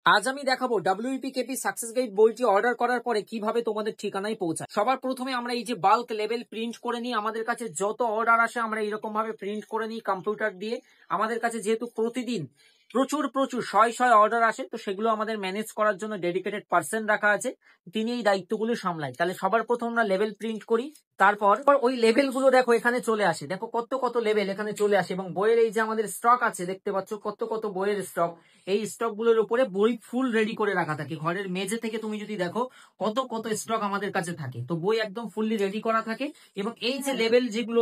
আজ আমি দেখাবো WPKP সাকসেস গাইড বইটি অর্ডার করার পরে কিভাবে তোমাদের ঠিকানায় পৌঁছায়। সবার প্রথমে আমরা এই যে বাল্ক লেভেল প্রিন্ট করে নিই। আমাদের কাছে যত অর্ডার আসে আমরা এরকম ভাবে প্রিন্ট করে নিই কম্পিউটার দিয়ে। আমাদের কাছে যেহেতু প্রতিদিন প্রচুর প্রচুর শয় অর্ডার আসে, তো সেগুলো আমাদের ম্যানেজ করার জন্য ডেডিকেটেড পার্সন রাখা আছে, তিনি এই দায়িত্বগুলো সামলায়। তাহলে সবার প্রথম আমরা লেভেল প্রিন্ট করি, তারপর ওই লেভেল গুলো দেখো এখানে চলে আসে। দেখো কত কত লেভেল এখানে চলে আসে, এবং বইয়ের এই যে আমাদের স্টক আছে দেখতে পাচ্ছ কত কত বইয়ের স্টক। এই স্টক গুলোর উপরে বই ফুল রেডি করে রাখা থাকে। ঘরের মেঝে থেকে তুমি যদি দেখো কত কত স্টক আমাদের কাছে থাকে, তো বই একদম ফুললি রেডি করা থাকে। এবং এই যে লেভেল যেগুলো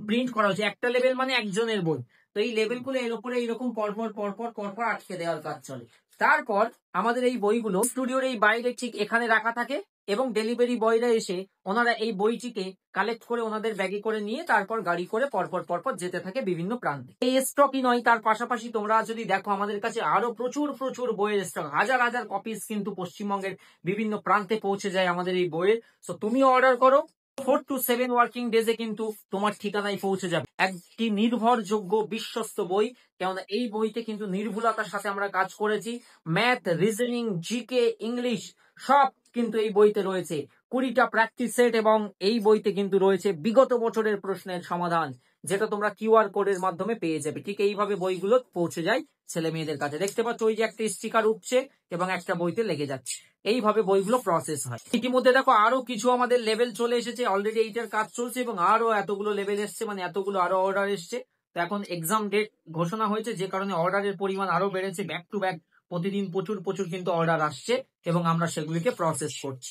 প্রিন্ট করা হচ্ছে, একটা লেভেল মানে একজনের বই, তো এই লেভেল গুলো এর উপরে এইরকম পরপর পরপর পরপর আটকে দেওয়ার কাজ চলে। তারপর আমাদের এই বইগুলো স্টুডিওর এই বাইরে ঠিক এখানে রাখা থাকে, এবং ডেলিভারি বয়রা এসে ওনারা এই বইটিকে কালেক্ট করে ওনাদের ব্যাগে করে নিয়ে তারপর গাড়ি করে পরপর পরপর যেতে থাকে বিভিন্ন প্রান্তে। এই স্টকই নয়, তার পাশাপাশি তোমরা যদি দেখো আমাদের কাছে আরো প্রচুর প্রচুর বইয়ের স্টক, হাজার হাজার কপিস কিন্তু পশ্চিমবঙ্গের বিভিন্ন প্রান্তে পৌঁছে যায় আমাদের এই বইয়ের। তো তুমিও অর্ডার করো, 4 to 7 ওয়ার্কিং ডেজে কিন্তু তোমার ঠিকানায় পৌঁছে যাবে একটি নির্ভরযোগ্য বিশ্বস্ত বই। কেননা এই বইতে কিন্তু নির্ভুলতার সাথে আমরা কাজ করেছি। ম্যাথ, রিজনিং, জিকে, ইংলিশ সব কিন্তু এই বইতে রয়েছে। 20টা প্র্যাকটিস সেট, এবং এই বইতে কিন্তু রয়েছে বিগত বছরের প্রশ্নের সমাধান, যেটা তোমরা কিউআর কোডের মাধ্যমে পেয়ে যাবে। ঠিক এইভাবে বইগুলো পৌঁছে যায় ছেলে মেয়েদের কাছে। দেখতে পাচ্ছ ওই যে একটা স্টিকার উঠছে এবং একটা বইতে লেগে যাচ্ছে। এইভাবে বইগুলো প্রসেস হয়। ইতিমধ্যে দেখো আরো কিছু আমাদের লেভেল চলে এসেছে, অলরেডি এইটার কাজ চলছে, এবং আরো এতগুলো লেভেল এসছে, মানে এতগুলো আরো অর্ডার এসছে। তো এখন এক্সাম ডেট ঘোষণা হয়েছে, যে কারণে অর্ডারের পরিমাণ আরো বেড়েছে। ব্যাক টু ব্যাক প্রতিদিন প্রচুর প্রচুর কিন্তু অর্ডার আসছে, এবং আমরা সেগুলিকে প্রসেস করছি।